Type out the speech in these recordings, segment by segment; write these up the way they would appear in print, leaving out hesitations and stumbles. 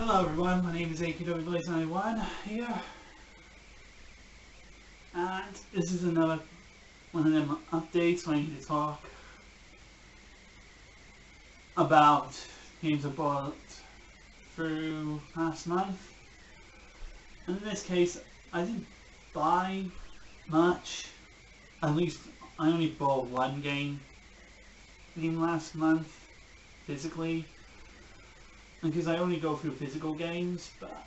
Hello everyone, my name is Eitherway here, and this is another one of them updates where I need to talk about games I bought through last month. And in this case, I didn't buy much. At least I only bought one game last month physically. Because I only go through physical games, but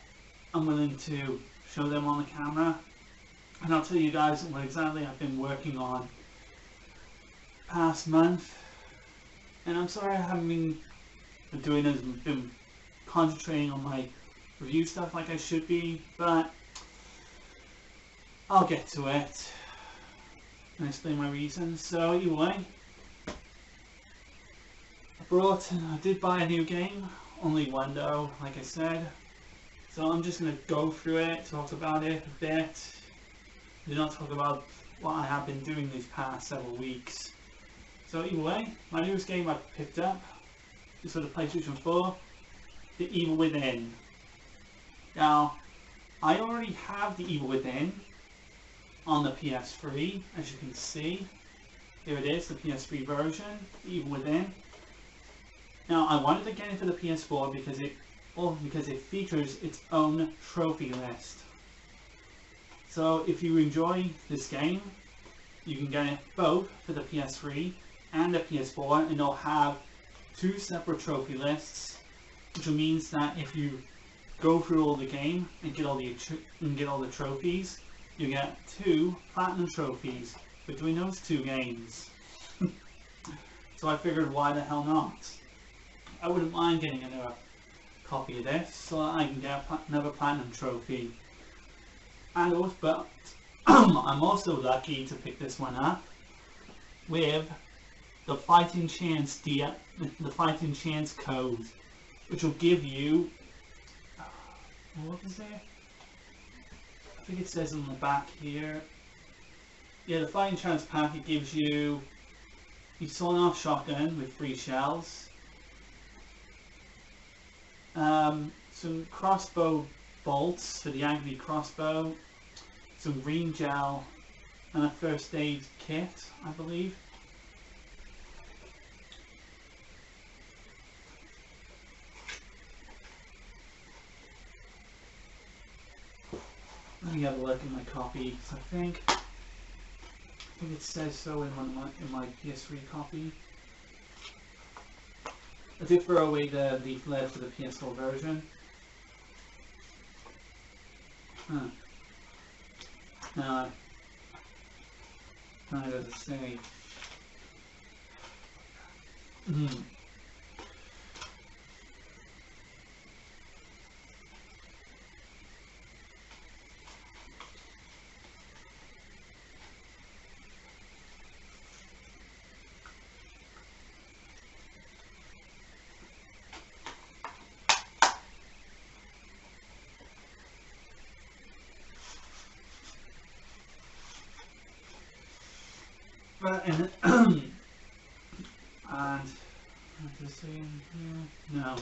I'm willing to show them on the camera, and I'll tell you guys what exactly I've been working on past month. And I'm sorry I haven't been doing this, been concentrating on my review stuff like I should be, but I'll get to it and explain my reasons. So anyway, I did buy a new game. Only one though, like I said. So I'm just going to go through it, talk about it a bit. Do not talk about what I have been doing these past several weeks. So anyway, my newest game I picked up is for the PlayStation 4, The Evil Within. Now, I already have The Evil Within on the PS3, as you can see. Here it is, the PS3 version, The Evil Within. Now, I wanted to get it for the PS4 because it features its own trophy list. So if you enjoy this game, you can get it both for the PS3 and the PS4, and it'll have two separate trophy lists, which means that if you go through all the game and get all the trophies, you get 2 platinum trophies between those 2 games. So I figured, why the hell not? I wouldn't mind getting another copy of this so I can get another platinum trophy. But I'm also lucky to pick this one up with the Fighting Chance code, which will give you, what is it? I think it says on the back here. Yeah, the Fighting Chance pack, it gives you a sawn-off shotgun with 3 shells. Some crossbow bolts for the agony crossbow, some green gel, and a first aid kit, I believe. Let me have a look at my copies. I think it says so in my PS3 copy. I did throw away the leaflet for the PS4 version. No, it doesn't say. And what does it say in here? No.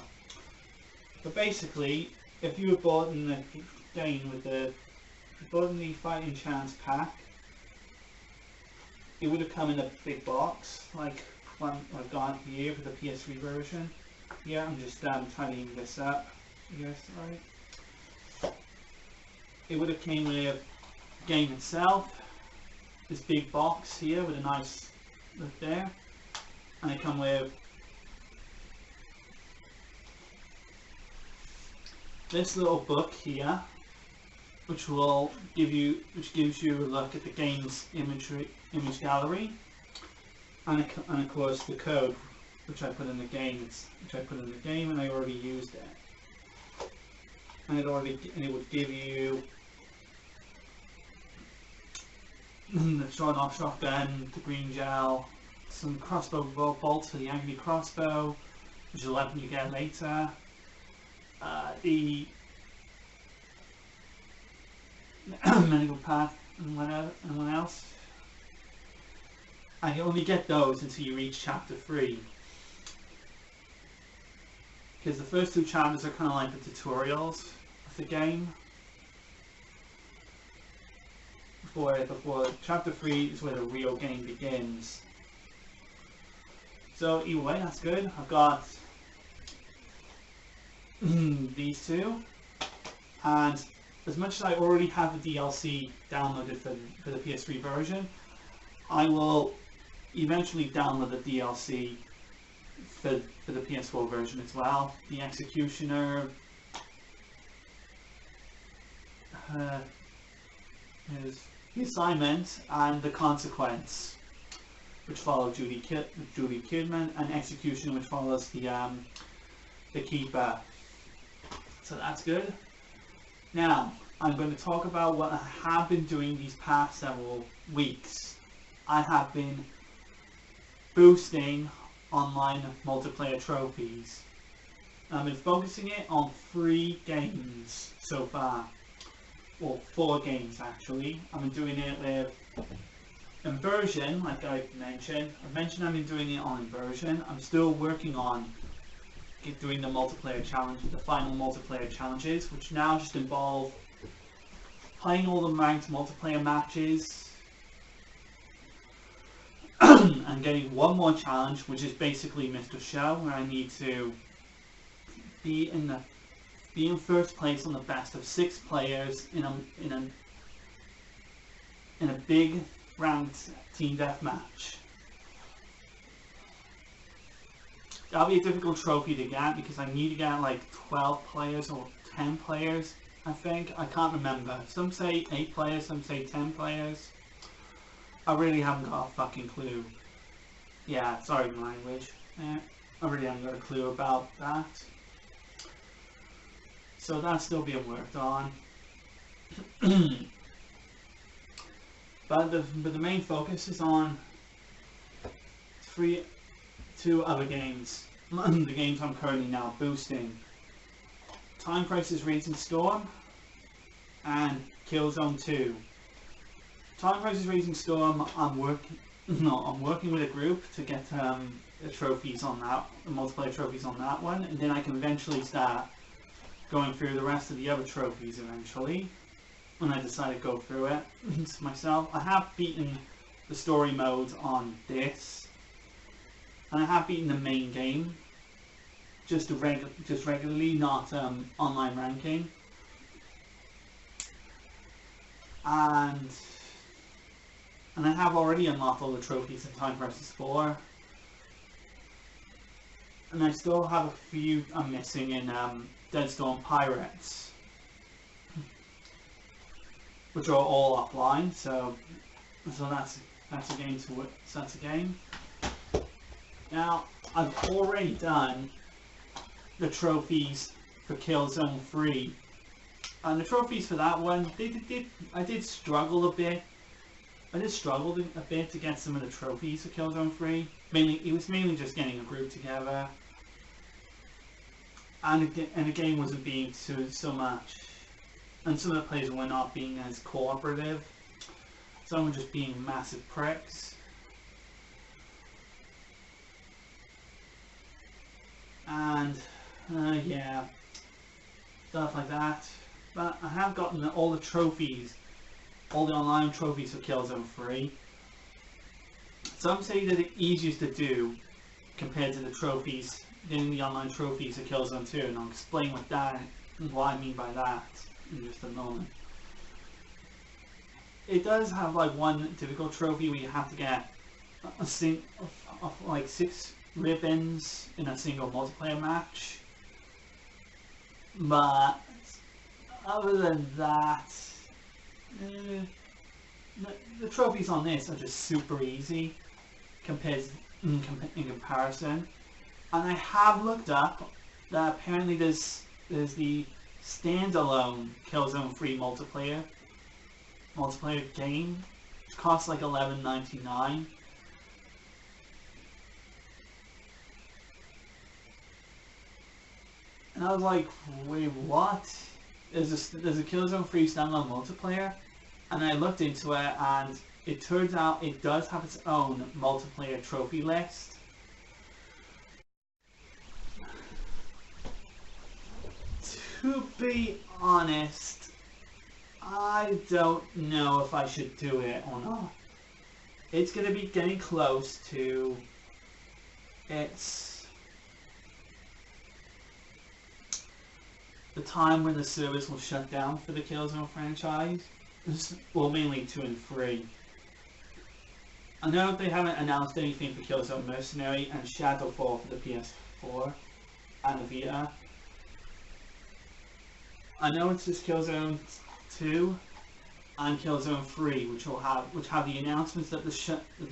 But basically, if you were bought in the game with the Fighting Chance pack, it would have come in a big box like one I've got here for the PS3 version. Yeah, I'm just tidying this up. Yes, right. It would have came with the game itself. This big box here with a nice look there, and it come with this little book here, which gives you a look at the game's image gallery, and of course the code which I put in the game, and I already used it, and it would give you the sawn-off shotgun, the green gel, some crossbow bolts for the agony crossbow, which is a weapon you get later, the medical pack, and what else. And you only get those until you reach chapter 3. because the first two chapters are kind of like the tutorials of the game. Before chapter 3 is where the real game begins. So either way, that's good. I've got these two, and as much as I already have the DLC downloaded for the PS3 version, I will eventually download the DLC for the PS4 version as well. The Executioner, the Assignment, and the Consequence, which follow Julie Kidman, and Execution, which follows the Keeper. So that's good. Now I'm going to talk about what I have been doing these past several weeks. I have been boosting online multiplayer trophies. I've been focusing it on 3 games so far. Well, 4 games actually. I've been doing it with Inversion, like I mentioned. I've mentioned I've been doing it on Inversion. I'm still working on doing the multiplayer challenge, the final multiplayer challenges, which now just involve playing all the ranked multiplayer matches and getting one more challenge, which is basically Mr. Show, where I need to be in first place on the best of 6 players in a big ranked team deathmatch. That'll be a difficult trophy to get because I need to get like 12 players or 10 players, I think. I can't remember. Some say 8 players, some say 10 players. I really haven't got a fucking clue. Yeah, sorry my language. I really haven't got a clue about that. So that's still being worked on. But the main focus is on 2 other games. The games I'm currently now boosting: Time Crisis Raging Storm and Killzone 2. Time Crisis Raging Storm, I'm working with a group to get the trophies on that, the multiplayer trophies on that one, and then I can eventually start going through the rest of the other trophies eventually, when I decide to go through it myself. I have beaten the story mode on this, and I have beaten the main game, just regularly, not online ranking. And I have already unlocked all the trophies in Time Crisis 4. And I still have a few I'm missing in Deadstorm Pirates, which are all offline. So that's a game to work. So that's a game. Now I've already done the trophies for Killzone 3, and the trophies for that one, I did struggle a bit. I just struggled a bit to get some of the trophies for Killzone 3. It was mainly just getting a group together, and the game wasn't being so much, and some of the players were not being as cooperative. Some were just being massive pricks. And yeah, stuff like that. But I have gotten all the trophies, all the online trophies for Killzone 3. Some say that the easiest to do compared to the trophies, getting the online trophies of Killzone 2, and I'll explain what I mean by that in just a moment. It does have like one difficult trophy where you have to get like 6 ribbons in a single multiplayer match, but other than that, the trophies on this are just super easy in comparison. And I have looked up that apparently there's the standalone Killzone 3 multiplayer game, which costs like $11.99. And I was like, wait, what? There's a Killzone 3 standalone multiplayer, and I looked into it, and it turns out it does have its own multiplayer trophy list. to be honest, I don't know if I should do it or not. It's going to be getting close to the time when the service will shut down for the Killzone franchise. Well, mainly 2 and 3. I know they haven't announced anything for Killzone Mercenary and Shadowfall for the PS4 and the Vita. I know it's just Killzone 2 and Killzone 3, which have the announcements that the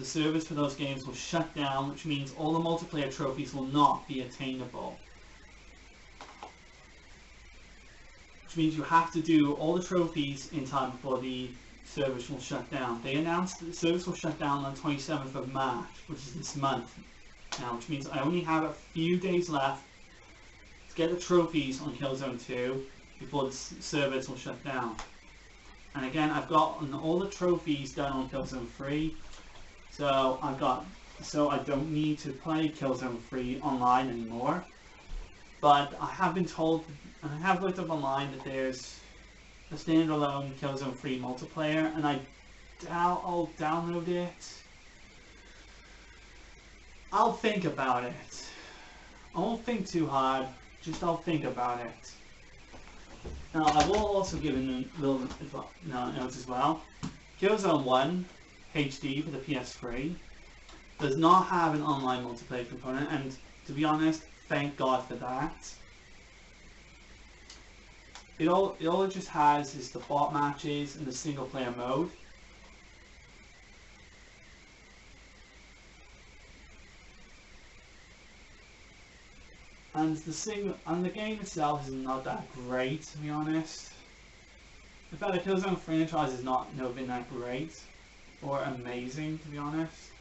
service for those games will shut down, which means all the multiplayer trophies will not be attainable. Which means you have to do all the trophies in time before the service will shut down. They announced that the service will shut down on the 27th of March, which is this month now, which means I only have a few days left to get the trophies on Killzone 2 before the service will shut down. And again, I've got all the trophies done on Killzone 3, so I don't need to play Killzone 3 online anymore. But I have been told, and I have looked up online, that there's a standalone Killzone 3 multiplayer, and I doubt I'll download it. I'll think about it. I won't think too hard, just I'll think about it. Now, I will also give a little notes as well. Killzone 1 HD for the PS3 does not have an online multiplayer component, and to be honest, thank God for that. All it just has is the bot matches and the single player mode. And the game itself is not that great, to be honest. In fact, the Killzone franchise has never been that great or amazing, to be honest.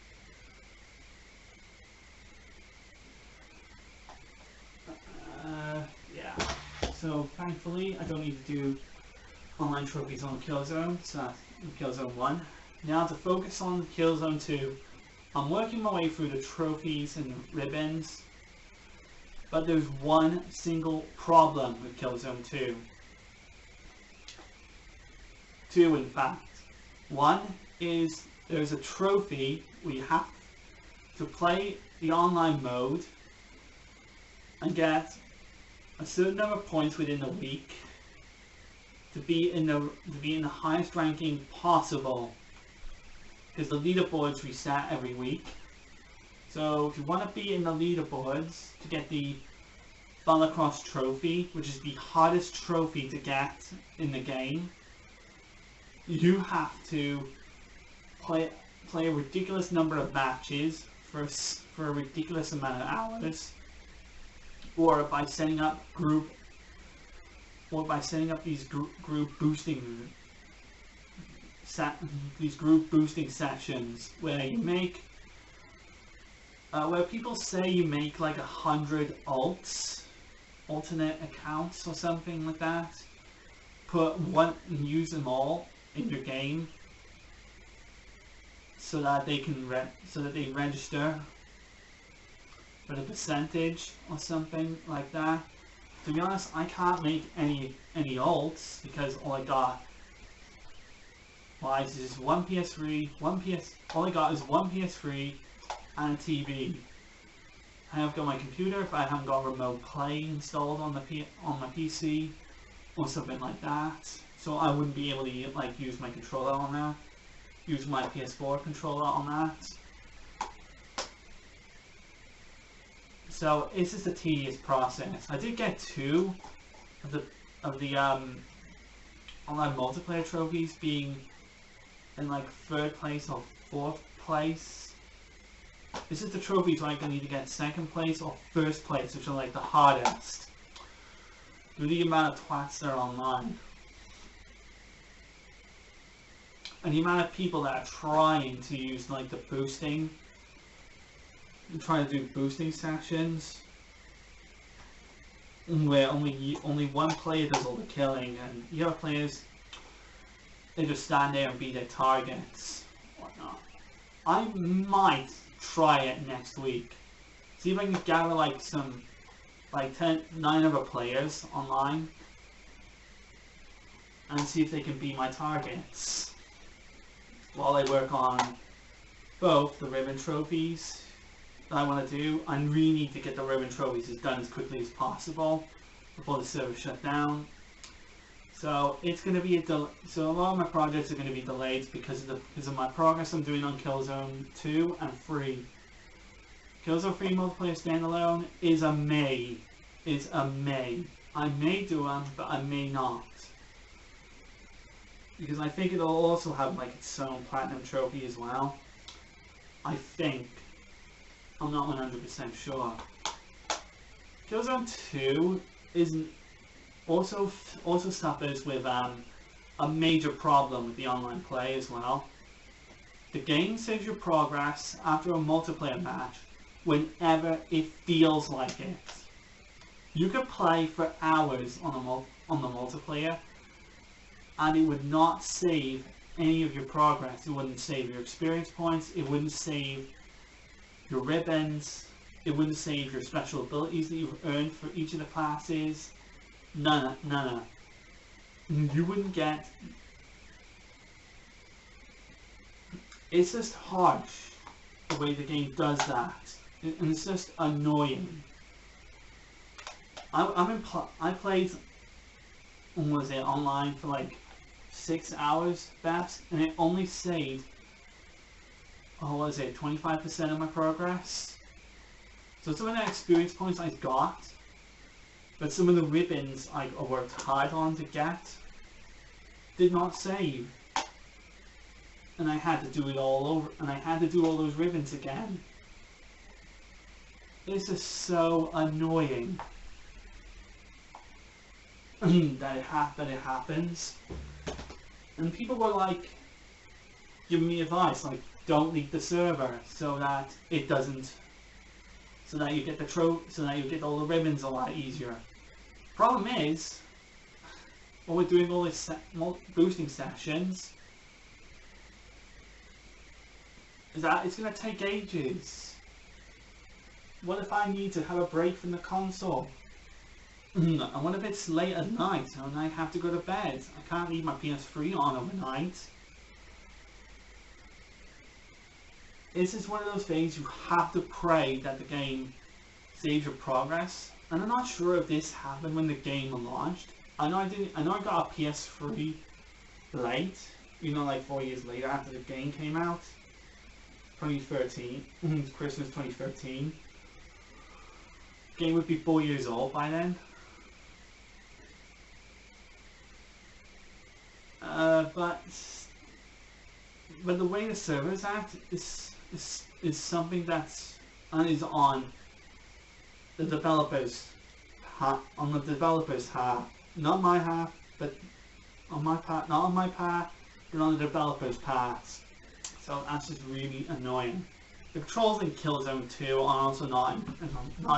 Yeah. So thankfully, I don't need to do online trophies on Killzone, so that's Killzone 1. Now to focus on Killzone 2, I'm working my way through the trophies and the ribbons. But there's one single problem with Killzone 2. Two, in fact. One is there's a trophy where you have to play the online mode and get a certain number of points within a week to be in the highest ranking possible, because the leaderboards reset every week. So if you want to be in the leaderboards to get the Balacross trophy, which is the hardest trophy to get in the game, you have to play a ridiculous number of matches for a ridiculous amount of hours, or by setting up these group boosting sessions where you make where people say you make like 100 alternate accounts or something like that, use them all in your game, so that they register for the percentage or something like that. To be honest, I can't make any alts because all I got is just one PS3, all I got is one PS3 and a TV. I have got my computer, but I haven't got remote play installed on my PC or something like that. So I wouldn't be able to like use my controller on that, use my PS4 controller on that. So it's just a tedious process. I did get 2 of the online multiplayer trophies, being in like 3rd place or 4th place. This is the trophies where I need to get 2nd place or 1st place, which are like the hardest, due to the amount of twats that are online. And the amount of people that are trying to use like the boosting, and trying to do boosting sessions, where only one player does all the killing, and the other players, they just stand there and beat their targets, whatnot. I might try it next week. See if I can gather like 9 other players online and see if they can be my targets while I work on both the ribbon trophies that I want to do. I really need to get the ribbon trophies done as quickly as possible before the server shut down. So it's going to be so a lot of my projects are going to be delayed because of my progress I'm doing on Killzone 2 and 3. Killzone 3 multiplayer standalone is a may. I may do them, but I may not. Because I think it'll also have like its own platinum trophy as well. I think. I'm not 100% sure. Killzone 2 isn't also suffers with a major problem with the online play as well. The game saves your progress after a multiplayer match whenever it feels like it. You could play for hours on the multiplayer and it would not save any of your progress. It wouldn't save your experience points, it wouldn't save your ribbons, it wouldn't save your special abilities that you've earned for each of the classes. None. You wouldn't get... It's just harsh the way the game does that, and it's just annoying. I played, what was it, online for like 6 hours best, and it only saved, what was it, 25% of my progress. So some of the experience points I got, but some of the ribbons I worked hard on to get did not save. And I had to do it all over, and I had to do all those ribbons again. It's just so annoying that it happens. And people were like giving me advice, like don't leave the server so that it doesn't, so that you get all the ribbons a lot easier. Problem is, when we're doing all these boosting sessions, is that it's going to take ages. What if I need to have a break from the console? And what if it's late at night and I have to go to bed? I can't leave my PS3 on overnight. It's just one of those things you have to pray that the game saves your progress. And I'm not sure if this happened when the game launched. I know I got a PS3 late, like 4 years later after the game came out. 2013, Christmas 2013. Game would be 4 years old by then. But the way the servers act is something that's is on the developers half, not my half, but on my part, not on my part, but on the developers' parts. So that's just really annoying. The controls in Killzone 2 are also not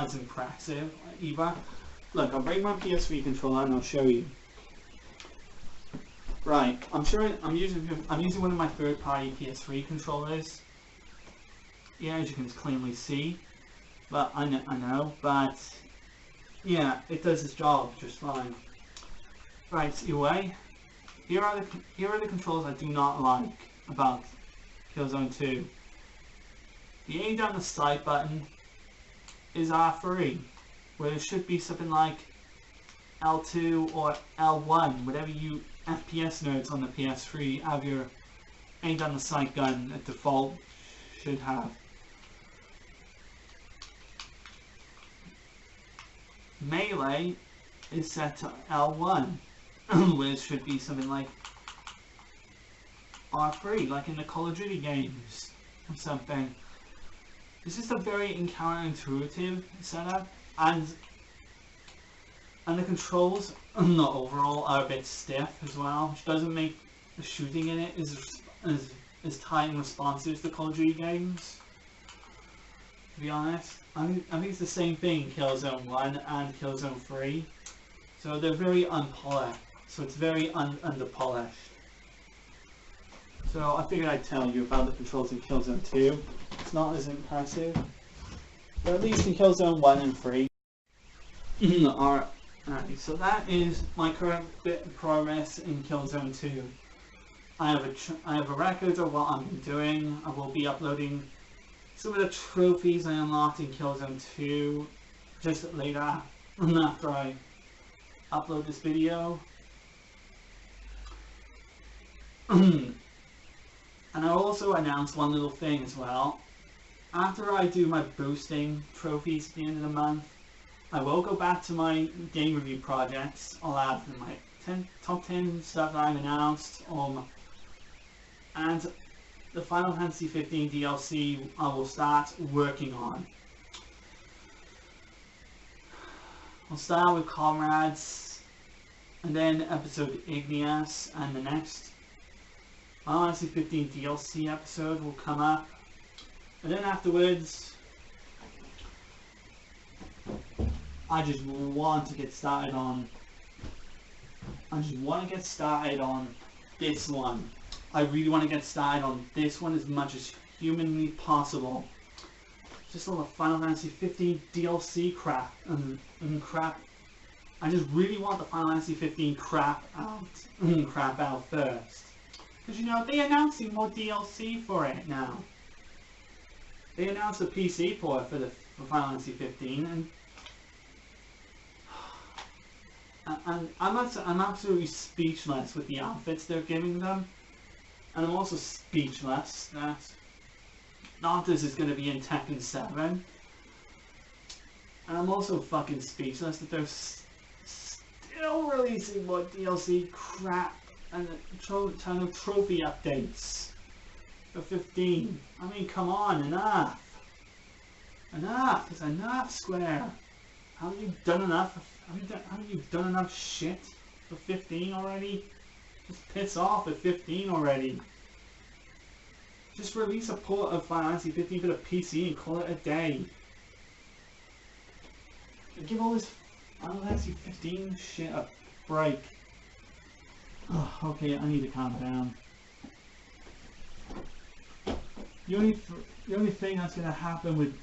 as impressive either. Look, I'll bring my PS3 controller and I'll show you. Right, I'm using one of my third-party PS3 controllers. Yeah, as you can clearly see, but I know, but yeah, it does its job just fine. Right, anyway, here are the controls I do not like about Killzone 2. The aim down the sight button is R3, where it should be something like L2 or L1, whatever you FPS nerds on the PS3 have your aim down the sight gun at default should have. Melee is set to L1, where it should be something like R3, like in the Call of Duty games or something. It's just a very counterintuitive setup, and the controls overall are a bit stiff as well, which doesn't make the shooting in it as tight and responsive as the Call of Duty games. To be honest, I think it's the same thing in Killzone 1 and Killzone 3. So they're very unpolished. So it's very underpolished. So I figured I'd tell you about the controls in Killzone 2. It's not as impressive. But at least in Killzone 1 and 3 are Alright, so that is my current bit of progress in Killzone 2. I have a record of what I've been doing. I will be uploading some of the trophies I unlocked in Killzone 2 just later after I upload this video. And I also announced one little thing as well. After I do my boosting trophies at the end of the month, I will go back to my game review projects. I'll add my top 10 stuff that I've announced, and the Final Fantasy 15 DLC I will start working on. I'll start with Comrades, and then episode Igneous, and the next Final Fantasy 15 DLC episode will come up. And then afterwards, I just want to get started on this one. I really want to get started on this one as much as humanly possible. Just all the Final Fantasy 15 DLC crap and crap. I just really want the Final Fantasy 15 crap out first. Because, you know, they're announcing more DLC for it now. They announced a PC port for Final Fantasy 15, and I'm absolutely speechless with the outfits they're giving them. And I'm also speechless that Noctis is going to be in Tekken 7. And I'm also fucking speechless that they're still releasing more DLC crap and kind of trophy updates for 15. I mean, come on, enough. Enough. It's enough, Square. Haven't you done enough? Haven't you done enough shit for 15 already? Just piss off at 15 already. Just release a port of Final Fantasy 15 for the PC and call it a day. Give all this Final Fantasy 15 shit a break. Oh, okay, I need to calm down. The only thing that's gonna happen with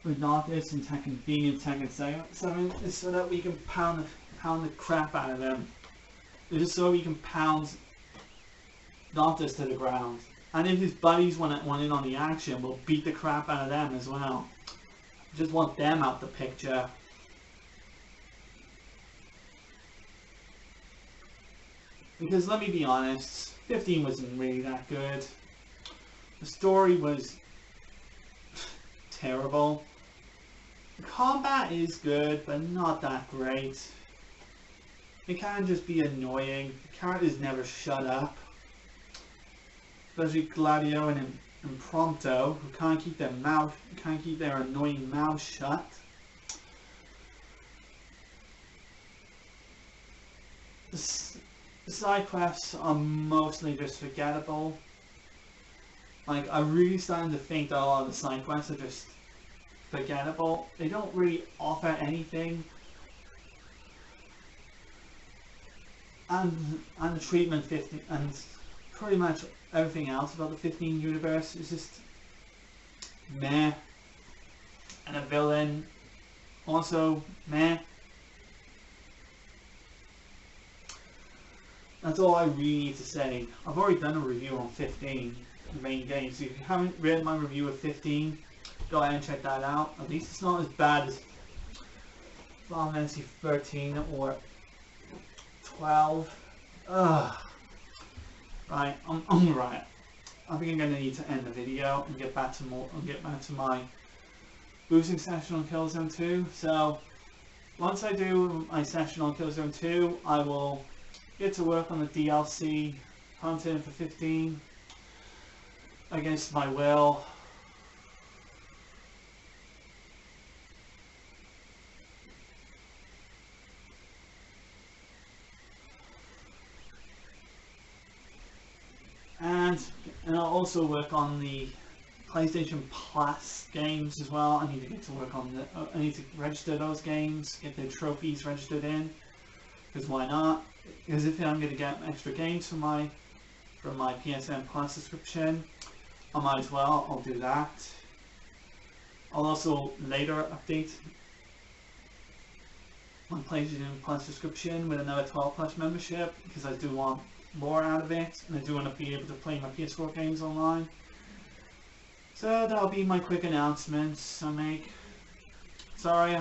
Noctis and Tekken being in Tekken 7 is so that we can pound the crap out of them. It's just so we can pound Noctis to the ground. And if his buddies want in on the action, we'll beat the crap out of them as well. Just want them out the picture. Because let me be honest, 15 wasn't really that good. The story was terrible. The combat is good, but not that great. It can just be annoying. The characters never shut up. Especially Gladio and Prompto, who can't keep their annoying mouths shut. The side quests are mostly just forgettable. Like, I'm really starting to think that a lot of the side quests are just forgettable. They don't really offer anything. And the treatment 15 and pretty much everything else about the 15 universe is just meh. And a villain also meh. That's all I really need to say. I've already done a review on 15, the main game, so if you haven't read my review of 15, go ahead and check that out. At least it's not as bad as Final Fantasy 13 or 12. Ugh. Right, I'm right. I think I'm going to need to end the video and get back to my boosting session on Killzone 2. So once I do my session on Killzone 2, I will get to work on the DLC content for 15 against my will. And I'll also work on the PlayStation Plus games as well. I need to get to work on I need to register those games, get the trophies registered in. Because why not? Because if I'm going to get extra games from my PSN Plus subscription, I might as well. I'll do that. I'll also later update one PlayStation Plus subscription with another 12 Plus membership, because I do want more out of it, and I do want to be able to play my PS4 games online. So that'll be my quick announcements I make. Sorry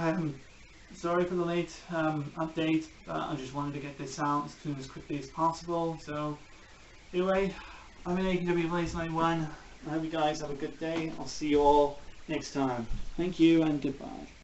for the late update, but I just wanted to get this out as quickly as possible. So anyway, I'm in AEW Blaze 91. I hope you guys have a good day. I'll see you all next time. Thank you and goodbye.